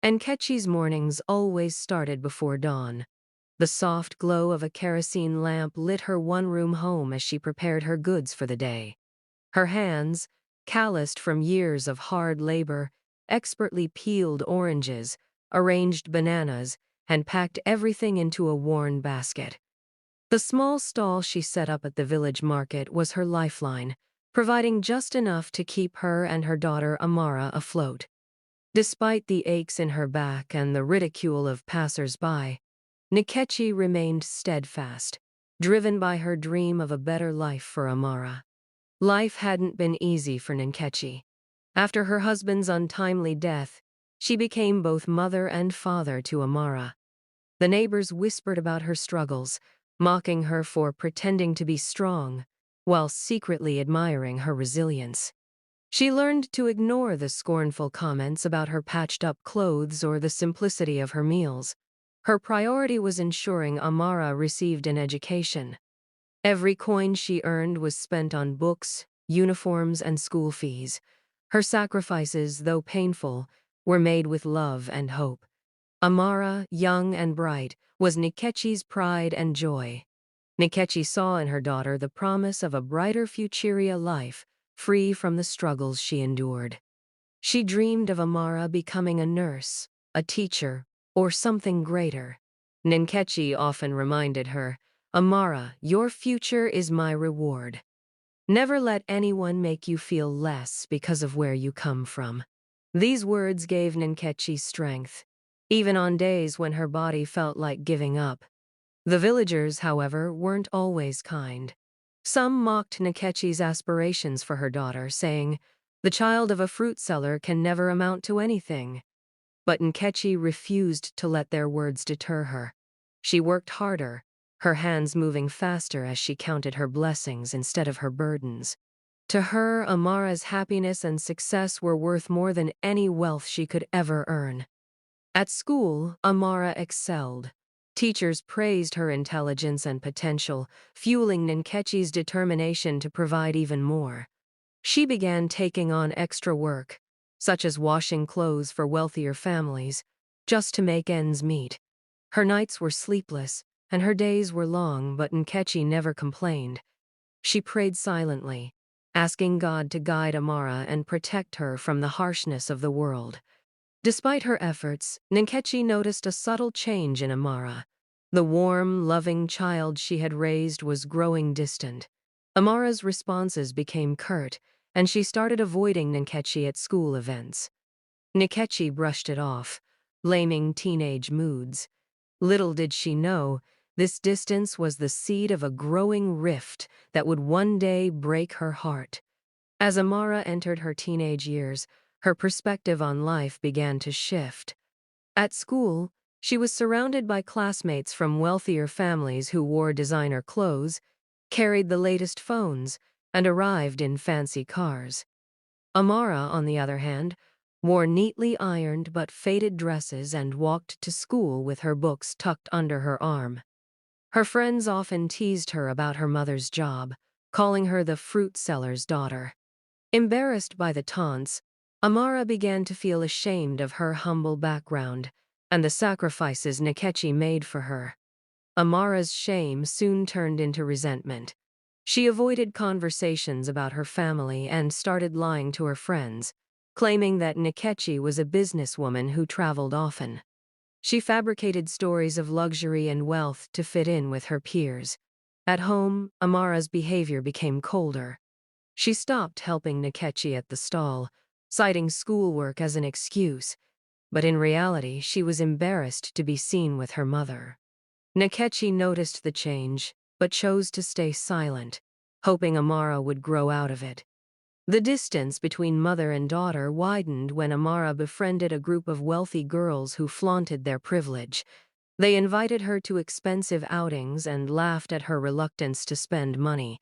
Nkechi's mornings always started before dawn. The soft glow of a kerosene lamp lit her one-room home as she prepared her goods for the day. Her hands, calloused from years of hard labor, expertly peeled oranges, arranged bananas, and packed everything into a worn basket. The small stall she set up at the village market was her lifeline, providing just enough to keep her and her daughter Amara afloat. Despite the aches in her back and the ridicule of passers-by, Nkechi remained steadfast, driven by her dream of a better life for Amara. Life hadn't been easy for Nkechi. After her husband's untimely death, she became both mother and father to Amara. The neighbors whispered about her struggles, mocking her for pretending to be strong, while secretly admiring her resilience. She learned to ignore the scornful comments about her patched-up clothes or the simplicity of her meals. Her priority was ensuring Amara received an education. Every coin she earned was spent on books, uniforms, and school fees. Her sacrifices, though painful, were made with love and hope. Amara, young and bright, was Nkechi's pride and joy. Nkechi saw in her daughter the promise of a brighter futuria life, free from the struggles she endured. She dreamed of Amara becoming a nurse, a teacher, or something greater. Nkechi often reminded her, "Amara, your future is my reward. Never let anyone make you feel less because of where you come from." These words gave Nkechi strength, even on days when her body felt like giving up. The villagers, however, weren't always kind. Some mocked Nkechi's aspirations for her daughter, saying, "The child of a fruit seller can never amount to anything." But Nkechi refused to let their words deter her. She worked harder, her hands moving faster as she counted her blessings instead of her burdens. To her, Amara's happiness and success were worth more than any wealth she could ever earn. At school, Amara excelled. Teachers praised her intelligence and potential, fueling Nkechi's determination to provide even more. She began taking on extra work, such as washing clothes for wealthier families, just to make ends meet. Her nights were sleepless, and her days were long, but Nkechi never complained. She prayed silently, asking God to guide Amara and protect her from the harshness of the world. Despite her efforts, Nkechi noticed a subtle change in Amara. The warm, loving child she had raised was growing distant. Amara's responses became curt, and she started avoiding Nkechi at school events. Nkechi brushed it off, blaming teenage moods. Little did she know, this distance was the seed of a growing rift that would one day break her heart. As Amara entered her teenage years, her perspective on life began to shift. At school, she was surrounded by classmates from wealthier families who wore designer clothes, carried the latest phones, and arrived in fancy cars. Amara, on the other hand, wore neatly ironed but faded dresses and walked to school with her books tucked under her arm. Her friends often teased her about her mother's job, calling her the fruit seller's daughter. Embarrassed by the taunts, Amara began to feel ashamed of her humble background and the sacrifices Nkechi made for her. Amara's shame soon turned into resentment. She avoided conversations about her family and started lying to her friends, claiming that Nkechi was a businesswoman who traveled often. She fabricated stories of luxury and wealth to fit in with her peers. At home, Amara's behavior became colder. She stopped helping Nkechi at the stall, citing schoolwork as an excuse, but in reality she was embarrassed to be seen with her mother. Nkechi noticed the change, but chose to stay silent, hoping Amara would grow out of it. The distance between mother and daughter widened when Amara befriended a group of wealthy girls who flaunted their privilege. They invited her to expensive outings and laughed at her reluctance to spend money.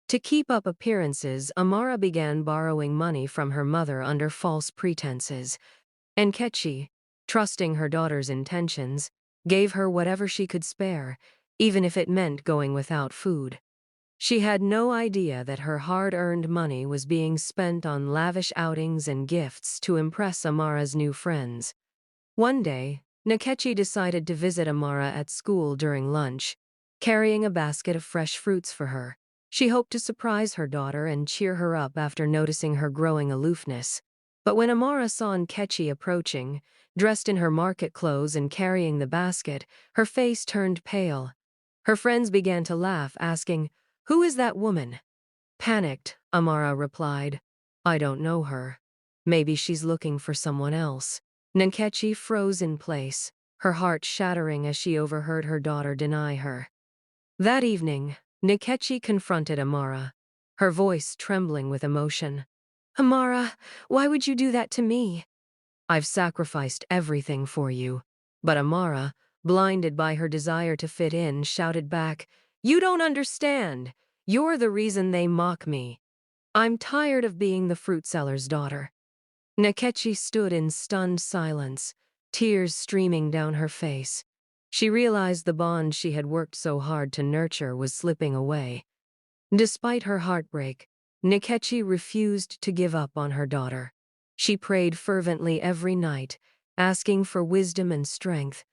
To keep up appearances, Amara began borrowing money from her mother under false pretenses. Nkechi, trusting her daughter's intentions, gave her whatever she could spare, even if it meant going without food. She had no idea that her hard-earned money was being spent on lavish outings and gifts to impress Amara's new friends. One day, Nkechi decided to visit Amara at school during lunch, carrying a basket of fresh fruits for her. She hoped to surprise her daughter and cheer her up after noticing her growing aloofness. But when Amara saw Nkechi approaching, dressed in her market clothes and carrying the basket, her face turned pale. Her friends began to laugh, asking, "Who is that woman?" Panicked, Amara replied, "I don't know her. Maybe she's looking for someone else." Nkechi froze in place, her heart shattering as she overheard her daughter deny her. That evening, Nkechi confronted Amara, her voice trembling with emotion. "Amara, why would you do that to me?" "I've sacrificed everything for you." But Amara, blinded by her desire to fit in, shouted back, "You don't understand. You're the reason they mock me. I'm tired of being the fruit seller's daughter." Nkechi stood in stunned silence, tears streaming down her face. She realized the bond she had worked so hard to nurture was slipping away. Despite her heartbreak, Nkechi refused to give up on her daughter. She prayed fervently every night, asking for wisdom and strength.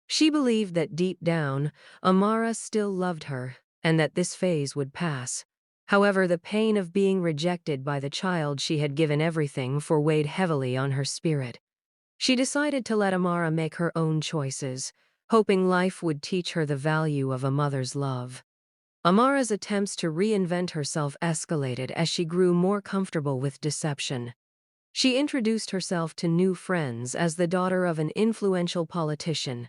She believed that deep down, Amara still loved her, and that this phase would pass. However, the pain of being rejected by the child she had given everything for weighed heavily on her spirit. She decided to let Amara make her own choices, hoping life would teach her the value of a mother's love. Amara's attempts to reinvent herself escalated as she grew more comfortable with deception. She introduced herself to new friends as the daughter of an influential politician,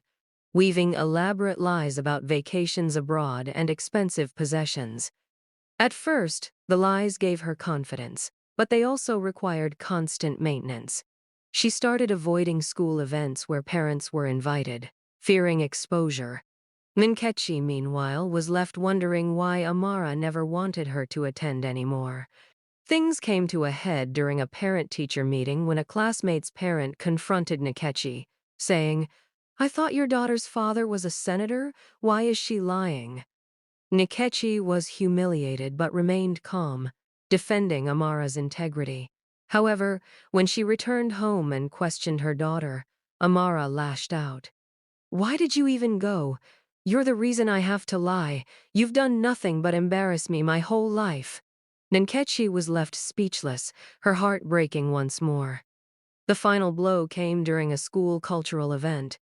weaving elaborate lies about vacations abroad and expensive possessions. At first, the lies gave her confidence, but they also required constant maintenance. She started avoiding school events where parents were invited, fearing exposure. Nkechi, meanwhile, was left wondering why Amara never wanted her to attend anymore. Things came to a head during a parent-teacher meeting when a classmate's parent confronted Nkechi, saying, "I thought your daughter's father was a senator. Why is she lying?" Nkechi was humiliated but remained calm, defending Amara's integrity. However, when she returned home and questioned her daughter, Amara lashed out. "Why did you even go? You're the reason I have to lie. You've done nothing but embarrass me my whole life." Nkechi was left speechless, her heart breaking once more. The final blow came during a school cultural event.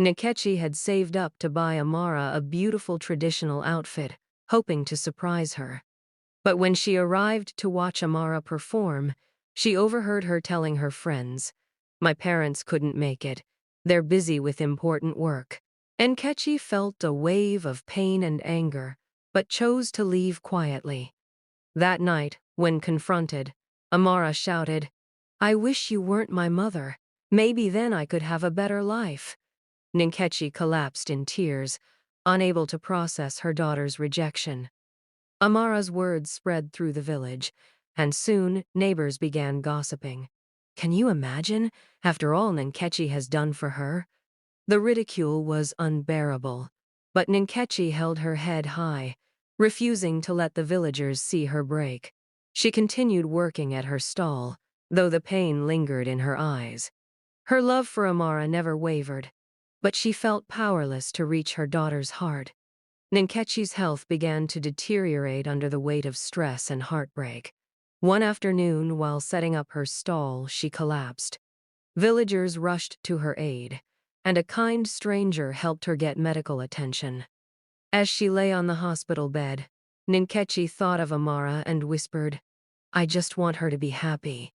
Nkechi had saved up to buy Amara a beautiful traditional outfit, hoping to surprise her. But when she arrived to watch Amara perform, she overheard her telling her friends, "My parents couldn't make it. They're busy with important work." Nkechi felt a wave of pain and anger, but chose to leave quietly. That night, when confronted, Amara shouted, "I wish you weren't my mother. Maybe then I could have a better life." Nkechi collapsed in tears, unable to process her daughter's rejection. Amara's words spread through the village, and soon neighbors began gossiping. "Can you imagine, after all Nkechi has done for her?" The ridicule was unbearable, but Nkechi held her head high, refusing to let the villagers see her break. She continued working at her stall, though the pain lingered in her eyes. Her love for Amara never wavered, but she felt powerless to reach her daughter's heart. Nkechi's health began to deteriorate under the weight of stress and heartbreak. One afternoon, while setting up her stall, she collapsed. Villagers rushed to her aid, and a kind stranger helped her get medical attention. As she lay on the hospital bed, Nkechi thought of Amara and whispered, "I just want her to be happy."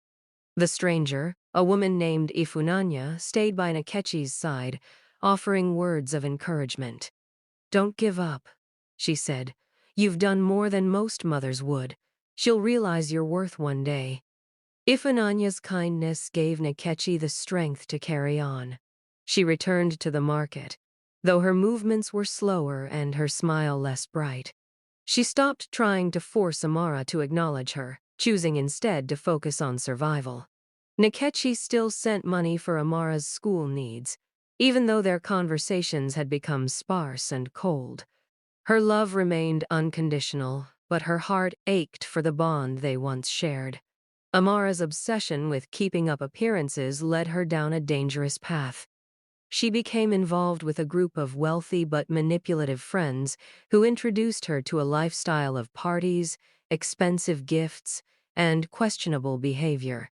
The stranger, a woman named Ifunanya, stayed by Nkechi's side, offering words of encouragement. "Don't give up," she said. "You've done more than most mothers would. She'll realize your worth one day." Ifunanya's kindness gave Nkechi the strength to carry on. She returned to the market, though her movements were slower and her smile less bright. She stopped trying to force Amara to acknowledge her, choosing instead to focus on survival. Nkechi still sent money for Amara's school needs, even though their conversations had become sparse and cold. Her love remained unconditional, but her heart ached for the bond they once shared. Amara's obsession with keeping up appearances led her down a dangerous path. she became involved with a group of wealthy but manipulative friends who introduced her to a lifestyle of parties, expensive gifts, and questionable behavior.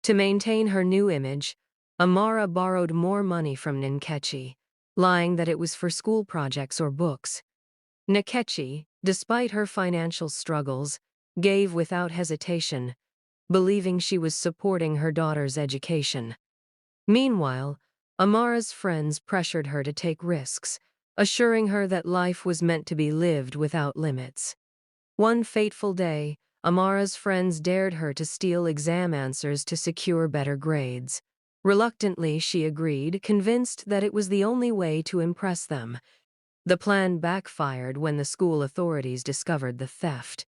To maintain her new image, Amara borrowed more money from Nkechi, lying that it was for school projects or books. Nkechi, despite her financial struggles, gave without hesitation, believing she was supporting her daughter's education. Meanwhile, Amara's friends pressured her to take risks, assuring her that life was meant to be lived without limits. One fateful day, Amara's friends dared her to steal exam answers to secure better grades. Reluctantly, she agreed, convinced that it was the only way to impress them. The plan backfired when the school authorities discovered the theft.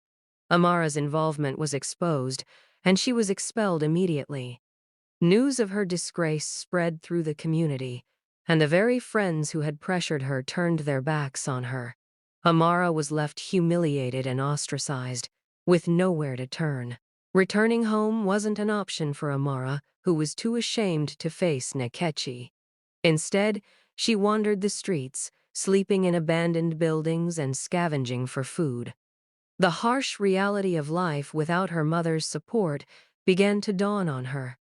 Amara's involvement was exposed, and she was expelled immediately. News of her disgrace spread through the community, and the very friends who had pressured her turned their backs on her. Amara was left humiliated and ostracized, with nowhere to turn. Returning home wasn't an option for Amara, who was too ashamed to face Nkechi. Instead, she wandered the streets, sleeping in abandoned buildings and scavenging for food. The harsh reality of life without her mother's support began to dawn on her.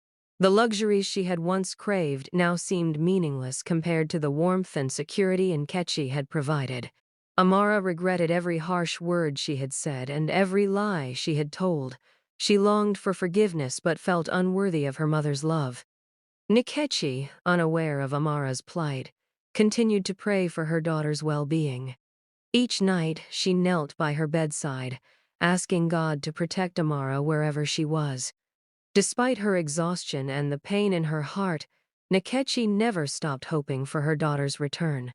The luxuries she had once craved now seemed meaningless compared to the warmth and security Nkechi had provided. Amara regretted every harsh word she had said and every lie she had told. She longed for forgiveness but felt unworthy of her mother's love. Nkechi, unaware of Amara's plight, continued to pray for her daughter's well-being. Each night, she knelt by her bedside, asking God to protect Amara wherever she was. Despite her exhaustion and the pain in her heart, Nkechi never stopped hoping for her daughter's return.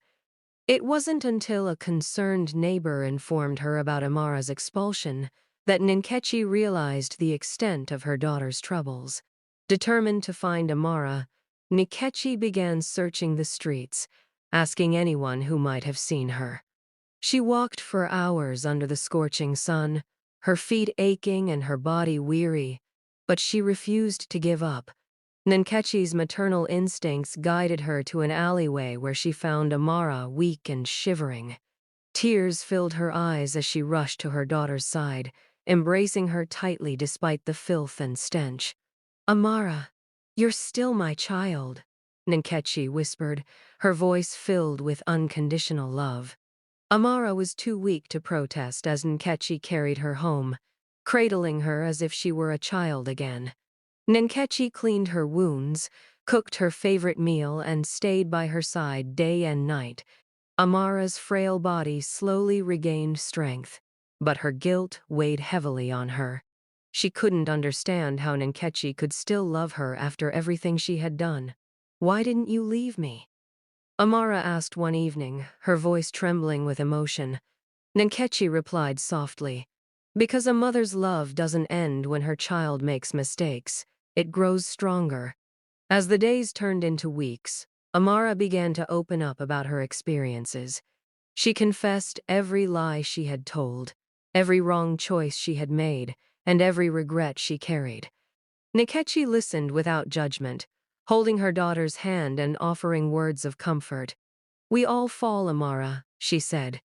It wasn't until a concerned neighbor informed her about Amara's expulsion that Nkechi realized the extent of her daughter's troubles. Determined to find Amara, Nkechi began searching the streets, asking anyone who might have seen her. She walked for hours under the scorching sun, her feet aching and her body weary, but she refused to give up. Nkechi's maternal instincts guided her to an alleyway where she found Amara weak and shivering. Tears filled her eyes as she rushed to her daughter's side, embracing her tightly despite the filth and stench. "Amara, you're still my child," Nkechi whispered, her voice filled with unconditional love. Amara was too weak to protest as Nkechi carried her home, cradling her as if she were a child again. Nkechi cleaned her wounds, cooked her favorite meal, and stayed by her side day and night. Amara's frail body slowly regained strength, but her guilt weighed heavily on her. She couldn't understand how Nkechi could still love her after everything she had done. "Why didn't you leave me?" Amara asked one evening, her voice trembling with emotion. Nkechi replied softly, "Because a mother's love doesn't end when her child makes mistakes. It grows stronger." As the days turned into weeks, Amara began to open up about her experiences. She confessed every lie she had told, every wrong choice she had made, and every regret she carried. Nkechi listened without judgment, holding her daughter's hand and offering words of comfort. "We all fall, Amara," she said.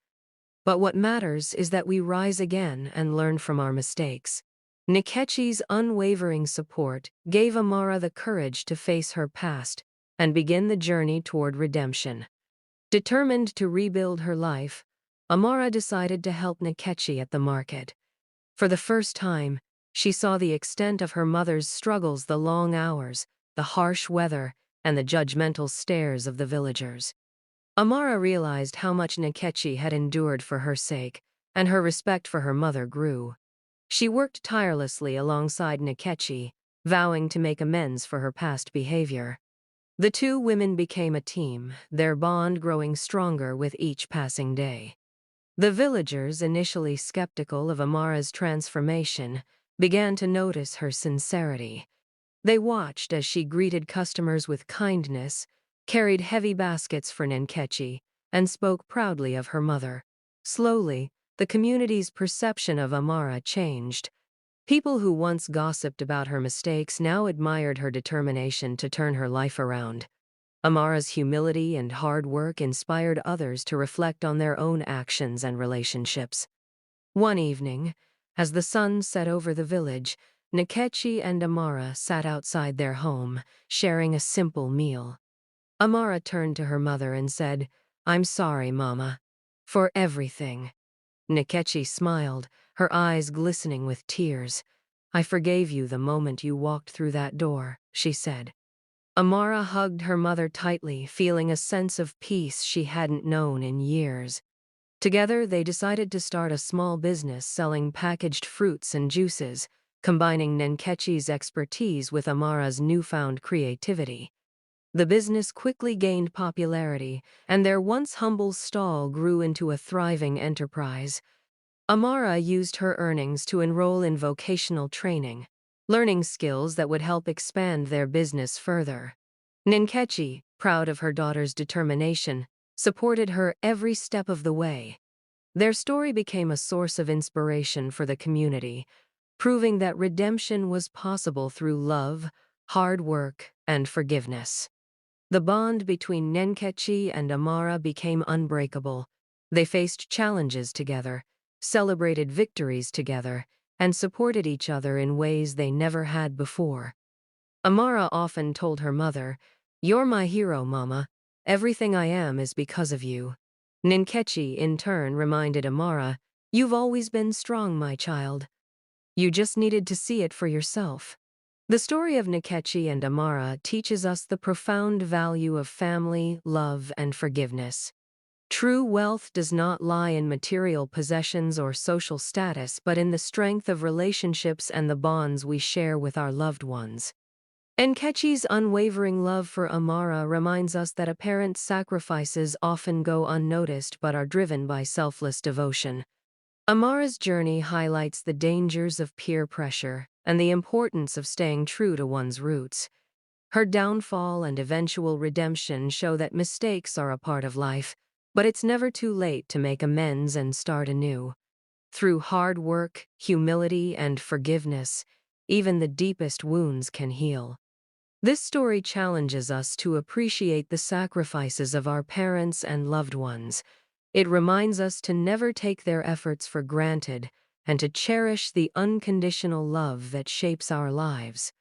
"But what matters is that we rise again and learn from our mistakes." Nkechi's unwavering support gave Amara the courage to face her past and begin the journey toward redemption. Determined to rebuild her life, Amara decided to help Nkechi at the market. For the first time, she saw the extent of her mother's struggles: the long hours, the harsh weather, and the judgmental stares of the villagers. Amara realized how much Nkechi had endured for her sake, and her respect for her mother grew. She worked tirelessly alongside Nkechi, vowing to make amends for her past behavior. The two women became a team, their bond growing stronger with each passing day. The villagers, initially skeptical of Amara's transformation, began to notice her sincerity. They watched as she greeted customers with kindness, carried heavy baskets for Nkechi, and spoke proudly of her mother. Slowly, the community's perception of Amara changed. People who once gossiped about her mistakes now admired her determination to turn her life around. Amara's humility and hard work inspired others to reflect on their own actions and relationships. One evening, as the sun set over the village, Nkechi and Amara sat outside their home, sharing a simple meal. Amara turned to her mother and said, "I'm sorry, Mama, for everything." Nkechi smiled, her eyes glistening with tears. "I forgave you the moment you walked through that door," she said. Amara hugged her mother tightly, feeling a sense of peace she hadn't known in years. Together, they decided to start a small business selling packaged fruits and juices, combining Nkechi's expertise with Amara's newfound creativity. The business quickly gained popularity, and their once humble stall grew into a thriving enterprise. Amara used her earnings to enroll in vocational training, learning skills that would help expand their business further. Nkechi, proud of her daughter's determination, supported her every step of the way. Their story became a source of inspiration for the community, proving that redemption was possible through love, hard work, and forgiveness. The bond between Nkechi and Amara became unbreakable. They faced challenges together, celebrated victories together, and supported each other in ways they never had before. Amara often told her mother, "You're my hero, Mama. Everything I am is because of you." Nkechi, in turn, reminded Amara, "You've always been strong, my child. You just needed to see it for yourself." The story of Nkechi and Amara teaches us the profound value of family, love, and forgiveness. True wealth does not lie in material possessions or social status, but in the strength of relationships and the bonds we share with our loved ones. Nkechi's unwavering love for Amara reminds us that a parent's sacrifices often go unnoticed but are driven by selfless devotion. Amara's journey highlights the dangers of peer pressure and the importance of staying true to one's roots. Her downfall and eventual redemption show that mistakes are a part of life, but it's never too late to make amends and start anew. Through hard work, humility, and forgiveness, even the deepest wounds can heal. This story challenges us to appreciate the sacrifices of our parents and loved ones. It reminds us to never take their efforts for granted and to cherish the unconditional love that shapes our lives.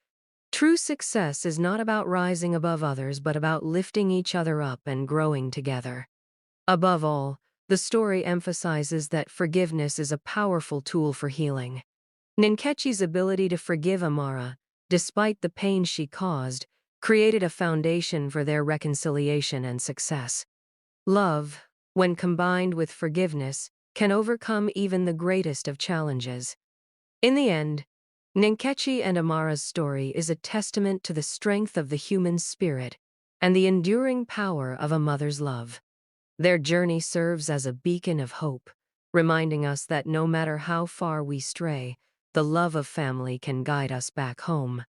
True success is not about rising above others, but about lifting each other up and growing together. Above all, the story emphasizes that forgiveness is a powerful tool for healing. Nkechi's ability to forgive Amara, despite the pain she caused, created a foundation for their reconciliation and success. Love, when combined with forgiveness, can overcome even the greatest of challenges. In the end, Nkechi and Amara's story is a testament to the strength of the human spirit and the enduring power of a mother's love. Their journey serves as a beacon of hope, reminding us that no matter how far we stray, the love of family can guide us back home.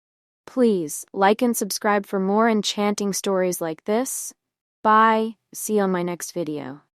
Please like and subscribe for more enchanting stories like this. Bye. See you on my next video.